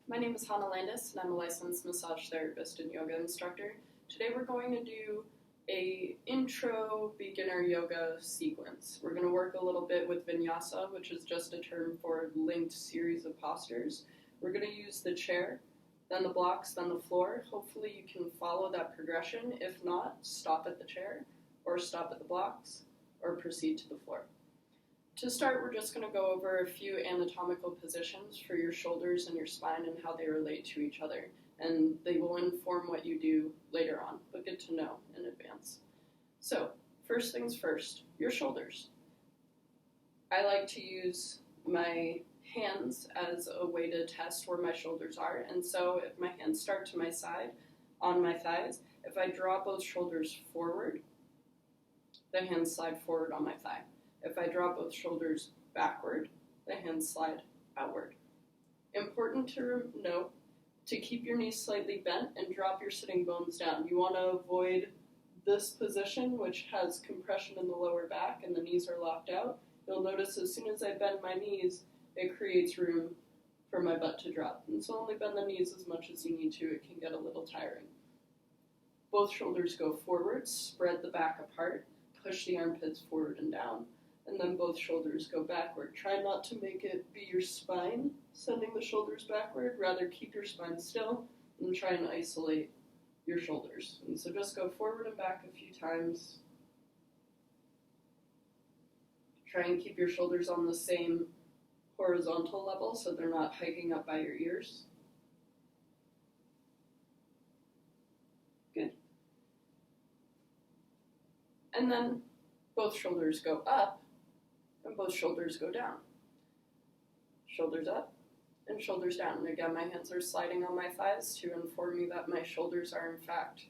My name is Hannah Landis, and I'm a licensed massage therapist and yoga instructor. Today we're going to do a intro beginner yoga sequence. We're going to work a little bit with vinyasa, which is just a term for linked series of postures. We're going to use the chair, then the blocks, then the floor. Hopefully you can follow that progression. If not, stop at the chair, or stop at the blocks, or proceed to the floor. To start, we're just going to go over a few anatomical positions for your shoulders and your spine and how they relate to each other, and they will inform what you do later on, but good to know in advance. So, first things first, your shoulders. I like to use my hands as a way to test where my shoulders are, and so if my hands start to my side, on my thighs, if I draw both shoulders forward, the hands slide forward on my thigh. If I draw both shoulders backward, the hands slide outward. Important to note, to keep your knees slightly bent and drop your sitting bones down. You want to avoid this position, which has compression in the lower back and the knees are locked out. You'll notice as soon as I bend my knees, it creates room for my butt to drop. And so only bend the knees as much as you need to. It can get a little tiring. Both shoulders go forward, spread the back apart, push the armpits forward and down. And then both shoulders go backward. Try not to make it be your spine sending the shoulders backward. Rather, keep your spine still and try and isolate your shoulders. And so just go forward and back a few times. Try and keep your shoulders on the same horizontal level so they're not hiking up by your ears. Good. And then both shoulders go up. And both shoulders go down. Shoulders up and shoulders down. And again, my hands are sliding on my thighs to inform me that my shoulders are in fact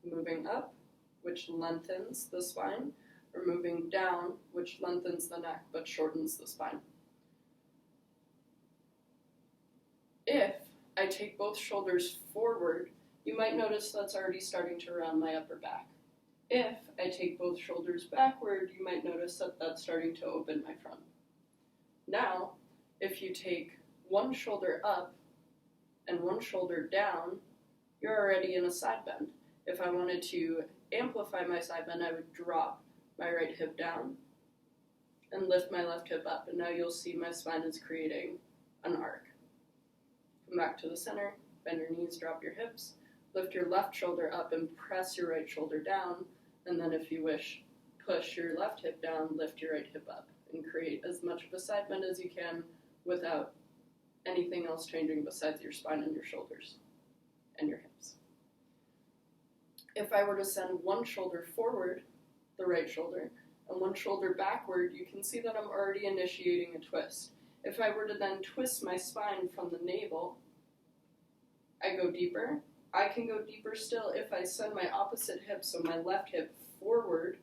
moving up, which lengthens the spine, or moving down, which lengthens the neck but shortens the spine. If I take both shoulders forward, you might notice that's already starting to round my upper back. If I take both shoulders backward, you might notice that that's starting to open my front. Now, if you take one shoulder up and one shoulder down, you're already in a side bend. If I wanted to amplify my side bend, I would drop my right hip down and lift my left hip up, and now you'll see my spine is creating an arc. Come back to the center, bend your knees, drop your hips, lift your left shoulder up and press your right shoulder down. And then if you wish, push your left hip down, lift your right hip up, and create as much of a side bend as you can without anything else changing besides your spine and your shoulders and your hips. If I were to send one shoulder forward, the right shoulder, and one shoulder backward, you can see that I'm already initiating a twist. If I were to then twist my spine from the navel, I go deeper. I can go deeper still if I send my opposite hip, so my left hip, forward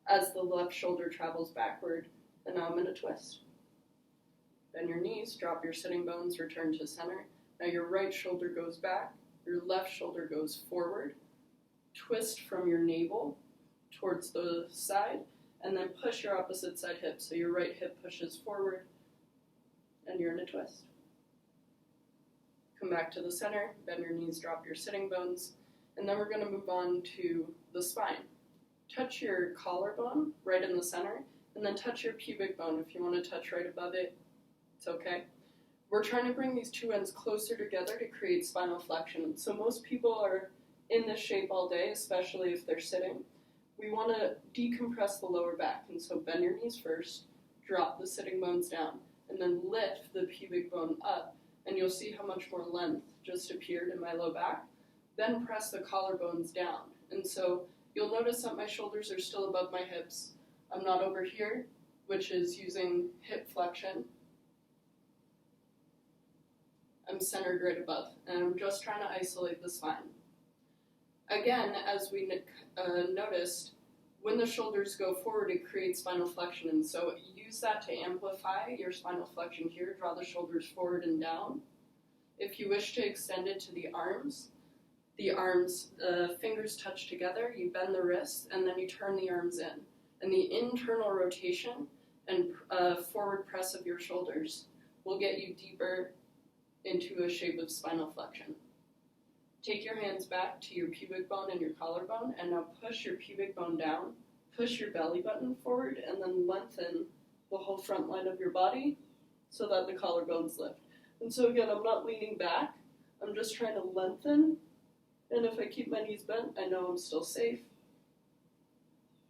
as the left shoulder travels backward, and now I'm in a twist. Bend your knees, drop your sitting bones, return to center. Now your right shoulder goes back, your left shoulder goes forward, twist from your navel towards the side, and then push your opposite side hip, so your right hip pushes forward, and you're in a twist. Come back to the center, bend your knees, drop your sitting bones, and then we're going to move on to the spine. Touch your collarbone right in the center, and then touch your pubic bone. If you want to touch right above it, it's okay. We're trying to bring these two ends closer together to create spinal flexion. So most people are in this shape all day, especially if they're sitting. We want to decompress the lower back, and so bend your knees first, drop the sitting bones down, and then lift the pubic bone up. And you'll see how much more length just appeared in my low back. Then press the collarbones down. And so you'll notice that my shoulders are still above my hips. I'm not over here, which is using hip flexion. I'm centered right above, and I'm just trying to isolate the spine. Again, as we noticed, when the shoulders go forward, it creates spinal flexion, and so use that to amplify your spinal flexion here. Draw the shoulders forward and down. If you wish to extend it to the arms, fingers touch together, you bend the wrists, and then you turn the arms in. And the internal rotation and forward press of your shoulders will get you deeper into a shape of spinal flexion. Take your hands back to your pubic bone and your collarbone, and now push your pubic bone down, push your belly button forward, and then lengthen the whole front line of your body so that the collarbones lift. And so again, I'm not leaning back, I'm just trying to lengthen, and if I keep my knees bent, I know I'm still safe.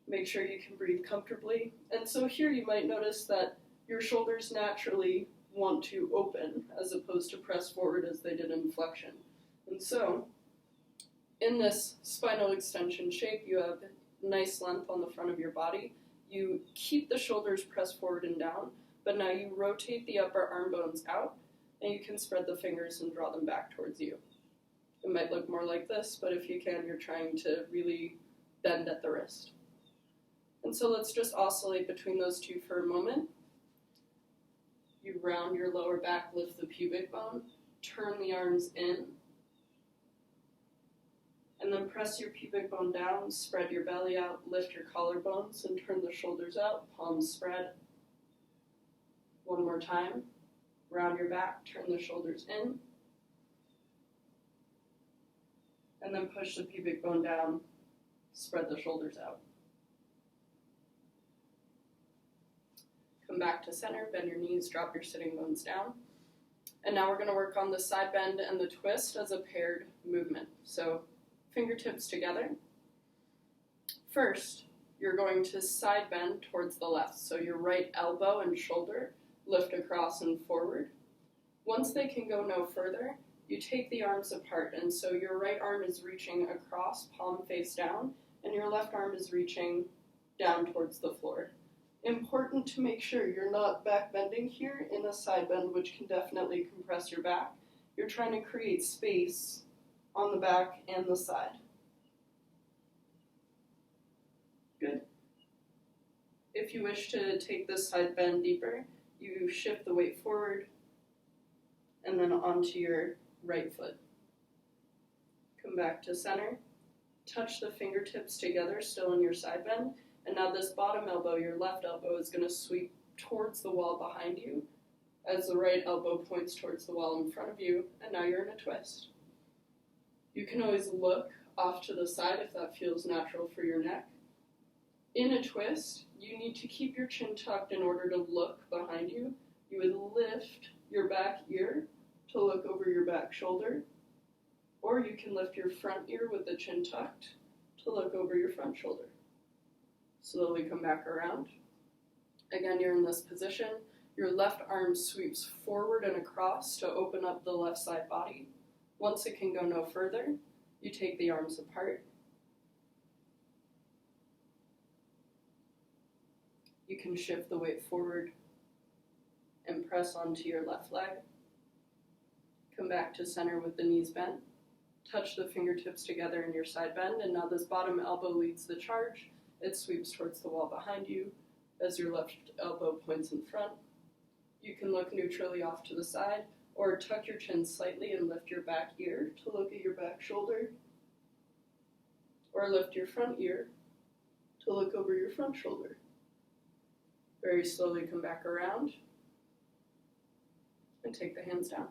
Make sure you can breathe comfortably. And so here you might notice that your shoulders naturally want to open as opposed to press forward as they did in flexion. And so, in this spinal extension shape, you have nice length on the front of your body. You keep the shoulders pressed forward and down, but now you rotate the upper arm bones out, and you can spread the fingers and draw them back towards you. It might look more like this, but if you can, you're trying to really bend at the wrist. And so let's just oscillate between those two for a moment. You round your lower back, lift the pubic bone, turn the arms in, and then press your pubic bone down, spread your belly out, lift your collarbones, and turn the shoulders out, palms spread. One more time. Round your back, turn the shoulders in, and then push the pubic bone down, spread the shoulders out. Come back to center, bend your knees, drop your sitting bones down. And now we're going to work on the side bend and the twist as a paired movement. So fingertips together. First, you're going to side bend towards the left. So your right elbow and shoulder lift across and forward. Once they can go no further, you take the arms apart. And so your right arm is reaching across, palm face down, and your left arm is reaching down towards the floor. Important to make sure you're not back bending here in a side bend, which can definitely compress your back. You're trying to create space on the back and the side. Good. If you wish to take this side bend deeper, you shift the weight forward and then onto your right foot. Come back to center. Touch the fingertips together, still in your side bend. And now this bottom elbow, your left elbow, is going to sweep towards the wall behind you as the right elbow points towards the wall in front of you, and now you're in a twist. You can always look off to the side if that feels natural for your neck. In a twist, you need to keep your chin tucked in order to look behind you. You would lift your back ear to look over your back shoulder, or you can lift your front ear with the chin tucked to look over your front shoulder. Slowly come back around. Again, you're in this position. Your left arm sweeps forward and across to open up the left side body. Once it can go no further, you take the arms apart. You can shift the weight forward and press onto your left leg. Come back to center with the knees bent. Touch the fingertips together in your side bend, and now this bottom elbow leads the charge. It sweeps towards the wall behind you as your left elbow points in front. You can look neutrally off to the side, or tuck your chin slightly and lift your back ear to look at your back shoulder, or lift your front ear to look over your front shoulder. Very slowly come back around and take the hands down.